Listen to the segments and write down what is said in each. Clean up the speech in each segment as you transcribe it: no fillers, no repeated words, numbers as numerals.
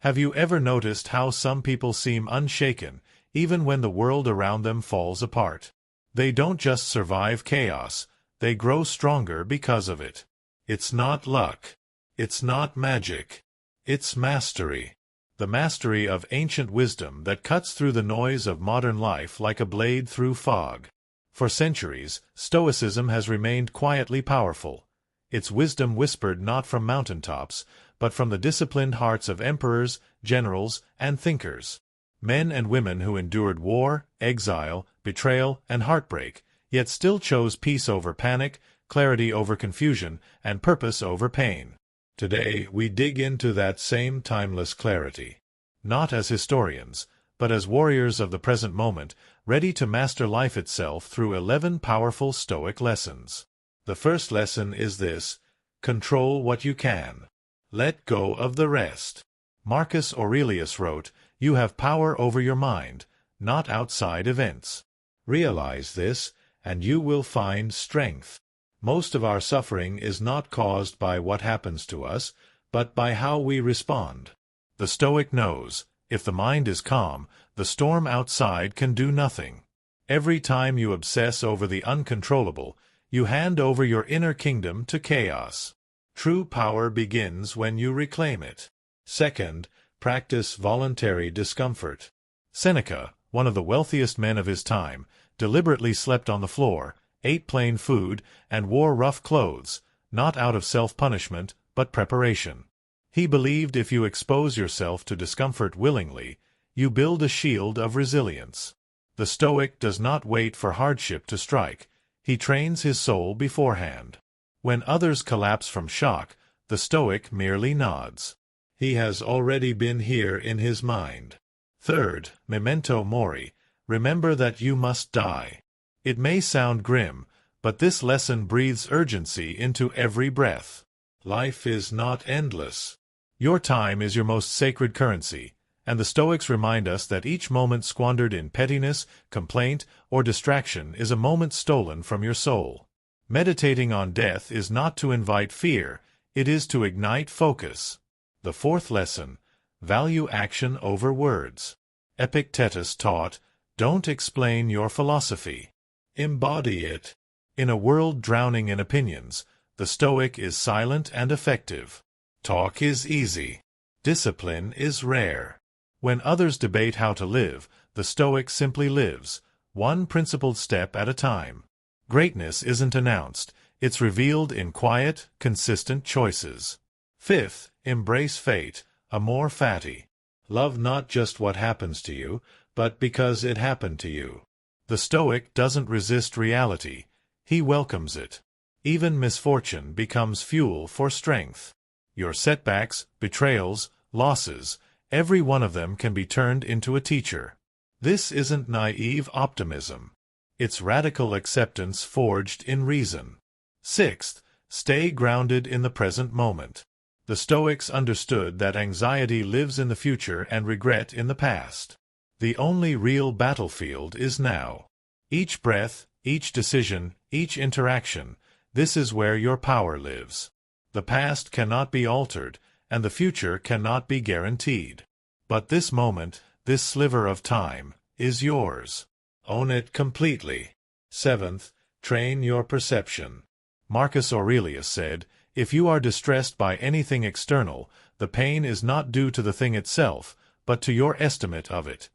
Have you ever noticed how some people seem unshaken, even when the world around them falls apart? They don't just survive chaos, they grow stronger because of it. It's not luck. It's not magic. It's mastery. The mastery of ancient wisdom that cuts through the noise of modern life like a blade through fog. For centuries, Stoicism has remained quietly powerful. Its wisdom whispered not from mountaintops, but from the disciplined hearts of emperors, generals, and thinkers. Men and women who endured war, exile, betrayal, and heartbreak, yet still chose peace over panic, clarity over confusion, and purpose over pain. Today, we dig into that same timeless clarity. Not as historians, but as warriors of the present moment, ready to master life itself through 11 powerful Stoic lessons. The first lesson is this: control what you can. Let go of the rest. Marcus Aurelius wrote, "You have power over your mind, not outside events." Realize this, and you will find strength. Most of our suffering is not caused by what happens to us, but by how we respond. The Stoic knows, if the mind is calm, the storm outside can do nothing. Every time you obsess over the uncontrollable, you hand over your inner kingdom to chaos. True power begins when you reclaim it. Second, practice voluntary discomfort. Seneca, one of the wealthiest men of his time, deliberately slept on the floor, ate plain food, and wore rough clothes, not out of self-punishment, but preparation. He believed if you expose yourself to discomfort willingly, you build a shield of resilience. The Stoic does not wait for hardship to strike. He trains his soul beforehand. When others collapse from shock, the Stoic merely nods. He has already been here in his mind. Third, memento mori. Remember that you must die. It may sound grim, but this lesson breathes urgency into every breath. Life is not endless. Your time is your most sacred currency, and the Stoics remind us that each moment squandered in pettiness, complaint, or distraction is a moment stolen from your soul. Meditating on death is not to invite fear, it is to ignite focus. The fourth lesson: value action over words. Epictetus taught, "Don't explain your philosophy. Embody it." In a world drowning in opinions, the Stoic is silent and effective. Talk is easy. Discipline is rare. When others debate how to live, the Stoic simply lives, one principled step at a time. Greatness isn't announced, it's revealed in quiet, consistent choices. Fifth, embrace fate, amor fati. Love not just what happens to you, but because it happened to you. The Stoic doesn't resist reality, he welcomes it. Even misfortune becomes fuel for strength. Your setbacks, betrayals, losses, every one of them can be turned into a teacher. This isn't naive optimism. It's radical acceptance forged in reason. Sixth, stay grounded in the present moment. The Stoics understood that anxiety lives in the future and regret in the past. The only real battlefield is now. Each breath, each decision, each interaction, this is where your power lives. The past cannot be altered, and the future cannot be guaranteed. But this moment, this sliver of time, is yours. Own it completely. Seventh, train your perception. Marcus Aurelius said, "If you are distressed by anything external, the pain is not due to the thing itself, but to your estimate of it."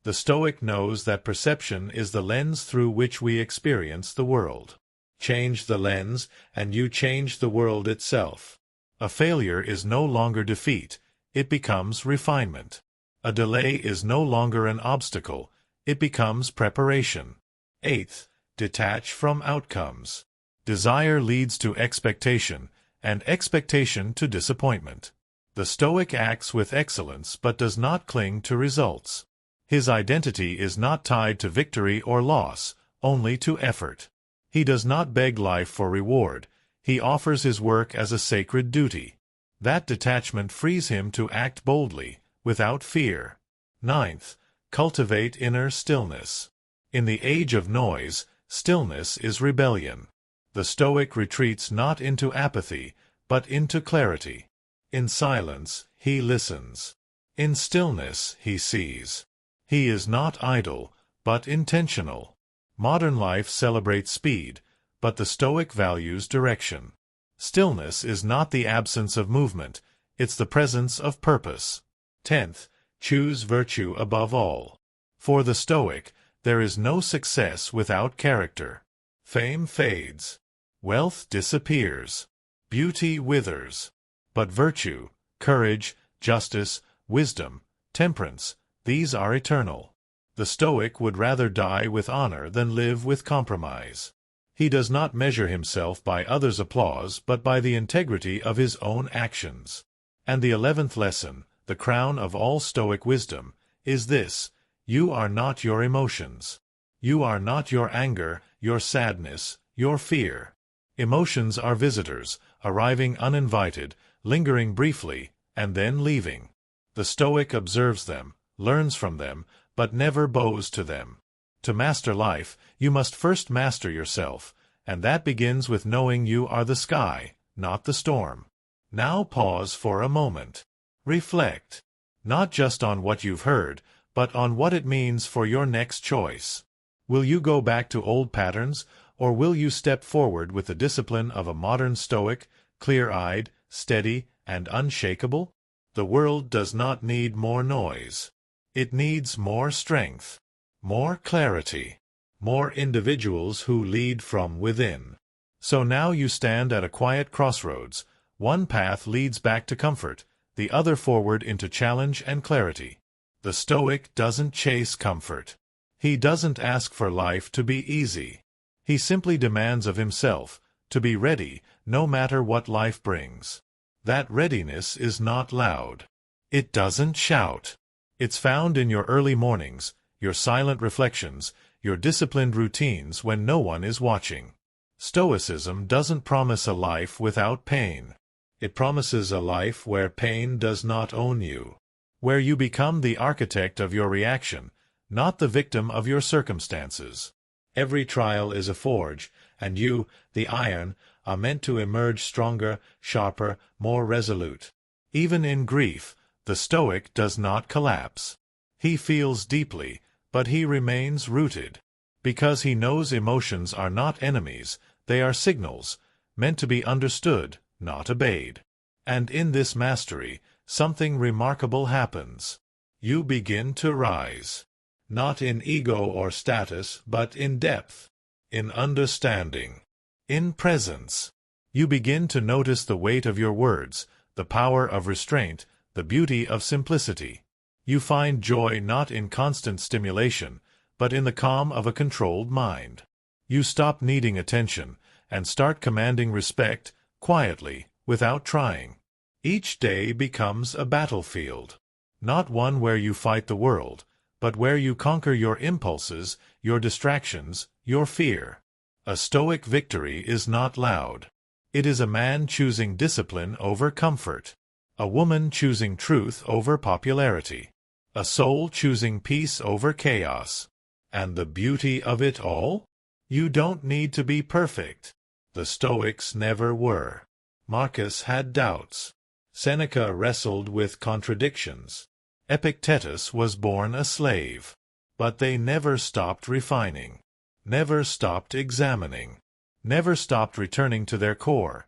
The Stoic knows that perception is the lens through which we experience the world. Change the lens, and you change the world itself. A failure is no longer defeat, it becomes refinement. A delay is no longer an obstacle, it becomes preparation. Eighth, detach from outcomes. Desire leads to expectation, and expectation to disappointment. The Stoic acts with excellence but does not cling to results. His identity is not tied to victory or loss, only to effort. He does not beg life for reward, he offers his work as a sacred duty. That detachment frees him to act boldly, without fear. Ninth, cultivate inner stillness. In the age of noise, stillness is rebellion. The Stoic retreats not into apathy, but into clarity. In silence, he listens. In stillness he sees. He is not idle, but intentional. Modern life celebrates speed, but the Stoic values direction. Stillness is not the absence of movement, it's the presence of purpose. 10th, choose virtue above all. For the Stoic, there is no success without character. Fame fades. Wealth disappears. Beauty withers. But virtue, courage, justice, wisdom, temperance, these are eternal. The Stoic would rather die with honor than live with compromise. He does not measure himself by others' applause but by the integrity of his own actions. And the 11th lesson, the crown of all Stoic wisdom, is this: you are not your emotions. You are not your anger, your sadness, your fear. Emotions are visitors, arriving uninvited, lingering briefly, and then leaving. The Stoic observes them, learns from them, but never bows to them. To master life, you must first master yourself, and that begins with knowing you are the sky, not the storm. Now pause for a moment. Reflect. Not just on what you've heard, but on what it means for your next choice. Will you go back to old patterns, or will you step forward with the discipline of a modern Stoic, clear-eyed, steady, and unshakable? The world does not need more noise. It needs more strength, more clarity, more individuals who lead from within. So now you stand at a quiet crossroads. One path leads back to comfort, the other forward into challenge and clarity. The Stoic doesn't chase comfort. He doesn't ask for life to be easy. He simply demands of himself to be ready no matter what life brings. That readiness is not loud. It doesn't shout. It's found in your early mornings, your silent reflections, your disciplined routines when no one is watching. Stoicism doesn't promise a life without pain. It promises a life where pain does not own you, where you become the architect of your reaction, not the victim of your circumstances. Every trial is a forge, and you, the iron, are meant to emerge stronger, sharper, more resolute. Even in grief, the Stoic does not collapse. He feels deeply, but he remains rooted. Because he knows emotions are not enemies, they are signals, meant to be understood, not obeyed. And in this mastery, something remarkable happens. You begin to rise. Not in ego or status, but in depth, in understanding, in presence. You begin to notice the weight of your words, the power of restraint, the beauty of simplicity. You find joy not in constant stimulation, but in the calm of a controlled mind. You stop needing attention, and start commanding respect, quietly, without trying. Each day becomes a battlefield. Not one where you fight the world, but where you conquer your impulses, your distractions, your fear. A Stoic victory is not loud. It is a man choosing discipline over comfort. A woman choosing truth over popularity. A soul choosing peace over chaos. And the beauty of it all? You don't need to be perfect. The Stoics never were. Marcus had doubts. Seneca wrestled with contradictions. Epictetus was born a slave. But they never stopped refining. Never stopped examining. Never stopped returning to their core.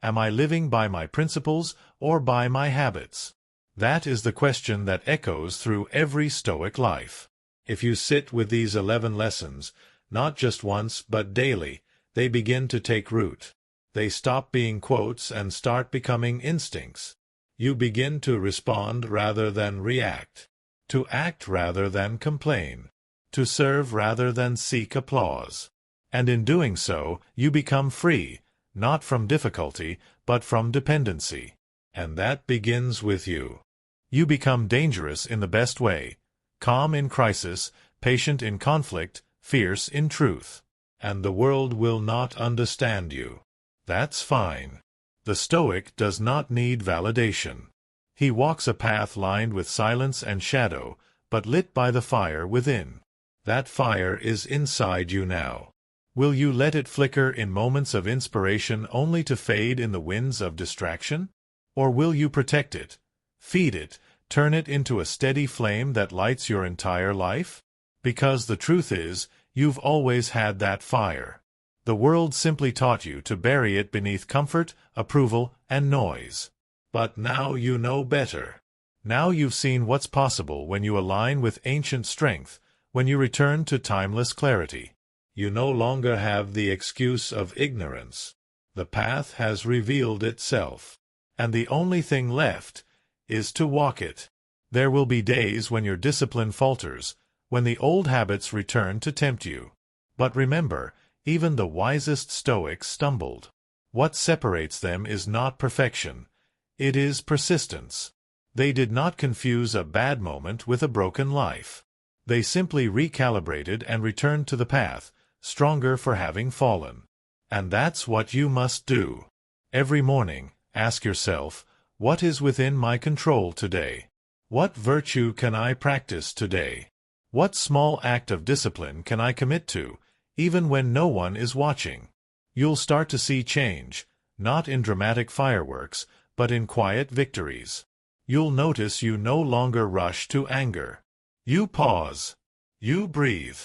Am I living by my principles or by my habits? That is the question that echoes through every Stoic life. If you sit with these 11 lessons, not just once but daily, they begin to take root. They stop being quotes and start becoming instincts. You begin to respond rather than react, to act rather than complain, to serve rather than seek applause. And in doing so, you become free, not from difficulty, but from dependency. And that begins with you. You become dangerous in the best way, calm in crisis, patient in conflict, fierce in truth. And the world will not understand you. That's fine. The Stoic does not need validation. He walks a path lined with silence and shadow, but lit by the fire within. That fire is inside you now. Will you let it flicker in moments of inspiration only to fade in the winds of distraction? Or will you protect it, feed it, Turn it into a steady flame that lights your entire life? Because the truth is, you've always had that fire. The world simply taught you to bury it beneath comfort, approval, and noise. But now you know better. Now you've seen what's possible when you align with ancient strength, when you return to timeless clarity. You no longer have the excuse of ignorance. The path has revealed itself. And the only thing left is to walk it. There will be days when your discipline falters, when the old habits return to tempt you. But remember, even the wisest Stoics stumbled. What separates them is not perfection. It is persistence. They did not confuse a bad moment with a broken life. They simply recalibrated and returned to the path, stronger for having fallen. And that's what you must do. Every morning, ask yourself, what is within my control today? What virtue can I practice today? What small act of discipline can I commit to, even when no one is watching? You'll start to see change, not in dramatic fireworks, but in quiet victories. You'll notice you no longer rush to anger. You pause. You breathe.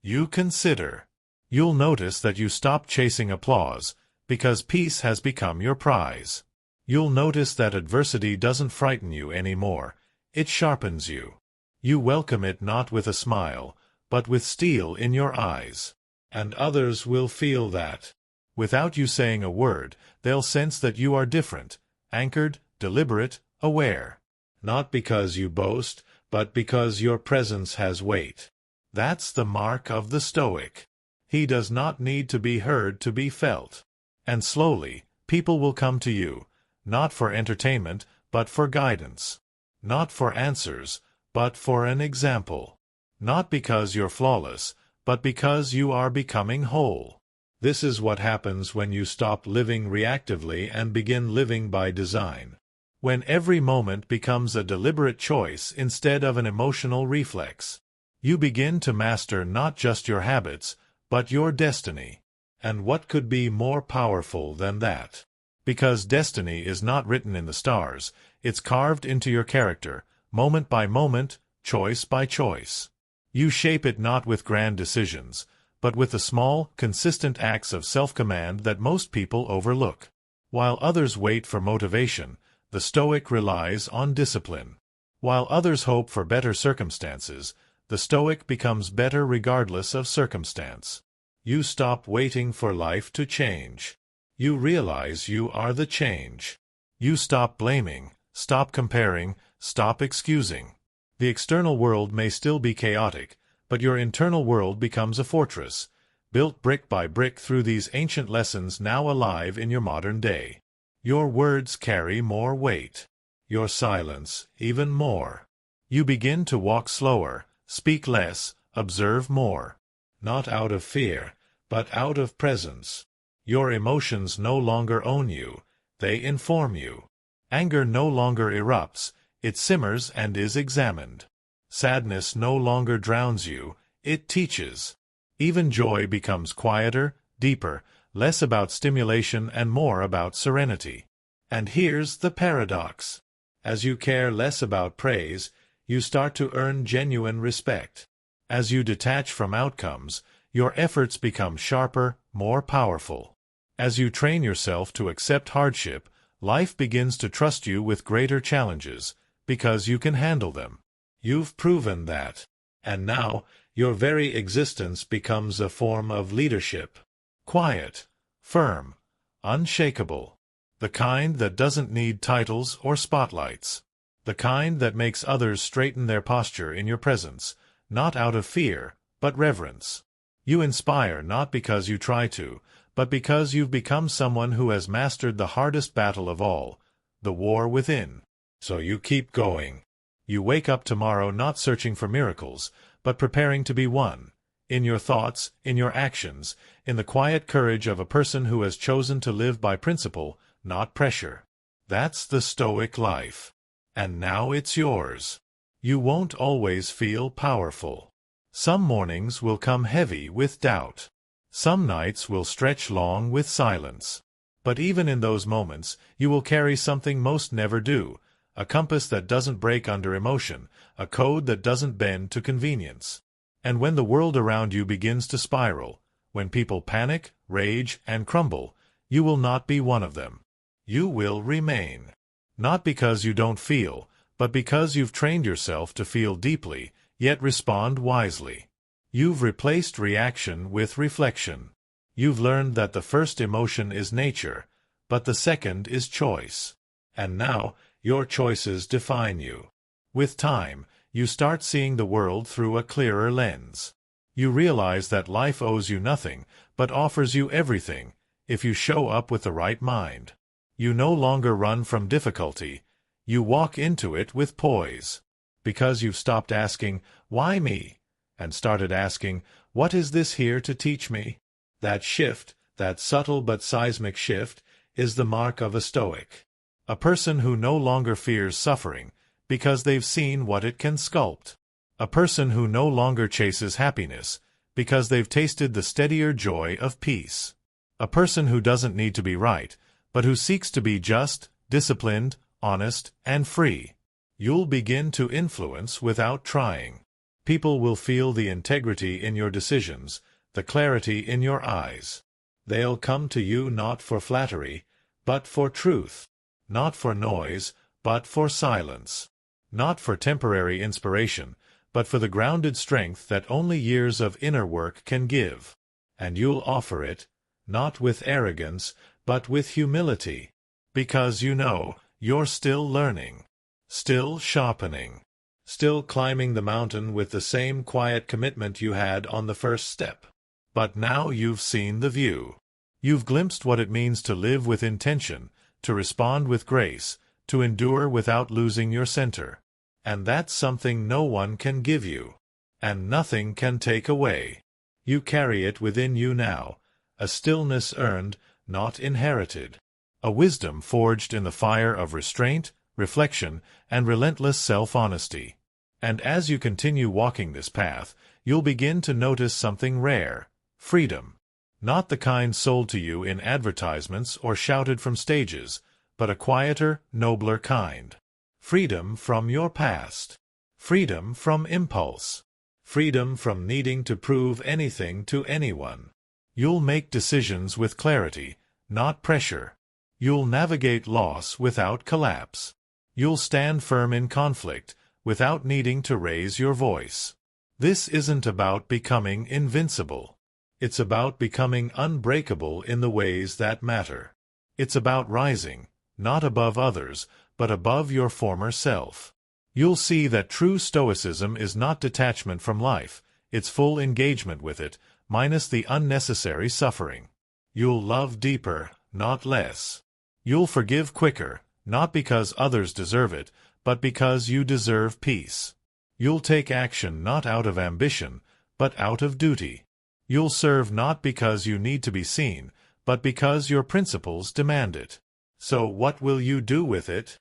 You consider. You'll notice that you stop chasing applause, because peace has become your prize. You'll notice that adversity doesn't frighten you anymore. It sharpens you. You welcome it not with a smile, but with steel in your eyes. And others will feel that. Without you saying a word, they'll sense that you are different, anchored, deliberate, aware. Not because you boast, but because your presence has weight. That's the mark of the Stoic. He does not need to be heard to be felt. And slowly, people will come to you, not for entertainment, but for guidance. Not for answers, but for an example. Not because you're flawless, but because you are becoming whole. This is what happens when you stop living reactively and begin living by design. When every moment becomes a deliberate choice instead of an emotional reflex. You begin to master not just your habits, but your destiny. And what could be more powerful than that? Because destiny is not written in the stars, it's carved into your character, moment by moment, choice by choice. You shape it not with grand decisions, but with the small, consistent acts of self-command that most people overlook. While others wait for motivation, the Stoic relies on discipline. While others hope for better circumstances, the Stoic becomes better regardless of circumstance. You stop waiting for life to change. You realize you are the change. You stop blaming, stop comparing, stop excusing. The external world may still be chaotic, but your internal world becomes a fortress, built brick by brick through these ancient lessons now alive in your modern day. Your words carry more weight. Your silence, even more. You begin to walk slower, speak less, observe more. Not out of fear, but out of presence. Your emotions no longer own you, they inform you. Anger no longer erupts, it simmers and is examined. Sadness no longer drowns you, it teaches. Even joy becomes quieter, deeper, less about stimulation and more about serenity. And here's the paradox. As you care less about praise, you start to earn genuine respect. As you detach from outcomes, your efforts become sharper, more powerful. As you train yourself to accept hardship, life begins to trust you with greater challenges, because you can handle them. You've proven that. And now, your very existence becomes a form of leadership. Quiet, firm, unshakable. The kind that doesn't need titles or spotlights. The kind that makes others straighten their posture in your presence, not out of fear, but reverence. You inspire not because you try to, but because you've become someone who has mastered the hardest battle of all, the war within. So you keep going. You wake up tomorrow not searching for miracles, but preparing to be one. In your thoughts, in your actions, in the quiet courage of a person who has chosen to live by principle, not pressure. That's the Stoic life. And now it's yours. You won't always feel powerful. Some mornings will come heavy with doubt. Some nights will stretch long with silence. But even in those moments, you will carry something most never do, a compass that doesn't break under emotion, a code that doesn't bend to convenience. And when the world around you begins to spiral, when people panic, rage, and crumble, you will not be one of them. You will remain. Not because you don't feel, but because you've trained yourself to feel deeply, yet respond wisely. You've replaced reaction with reflection. You've learned that the first emotion is nature, but the second is choice. And now, your choices define you. With time, you start seeing the world through a clearer lens. You realize that life owes you nothing, but offers you everything, if you show up with the right mind. You no longer run from difficulty, you walk into it with poise. Because you've stopped asking, "Why me?" and started asking, "What is this here to teach me?" That shift, that subtle but seismic shift, is the mark of a Stoic. A person who no longer fears suffering, because they've seen what it can sculpt. A person who no longer chases happiness, because they've tasted the steadier joy of peace. A person who doesn't need to be right, but who seeks to be just, disciplined, honest, and free. You'll begin to influence without trying. People will feel the integrity in your decisions, the clarity in your eyes. They'll come to you not for flattery, but for truth. Not for noise, but for silence. Not for temporary inspiration, but for the grounded strength that only years of inner work can give. And you'll offer it, not with arrogance, but with humility. Because you know, you're still learning. Still sharpening. Still climbing the mountain with the same quiet commitment you had on the first step. But now you've seen the view. You've glimpsed what it means to live with intention, to respond with grace, to endure without losing your center. And that's something no one can give you. And nothing can take away. You carry it within you now, a stillness earned, not inherited. A wisdom forged in the fire of restraint, reflection, and relentless self-honesty. And as you continue walking this path, you'll begin to notice something rare: freedom. Not the kind sold to you in advertisements or shouted from stages, but a quieter, nobler kind. Freedom from your past. Freedom from impulse. Freedom from needing to prove anything to anyone. You'll make decisions with clarity, not pressure. You'll navigate loss without collapse. You'll stand firm in conflict, without needing to raise your voice. This isn't about becoming invincible. It's about becoming unbreakable in the ways that matter. It's about rising, not above others, but above your former self. You'll see that true Stoicism is not detachment from life, it's full engagement with it, minus the unnecessary suffering. You'll love deeper, not less. You'll forgive quicker, not because others deserve it, but because you deserve peace. You'll take action not out of ambition, but out of duty. You'll serve not because you need to be seen, but because your principles demand it. So what will you do with it?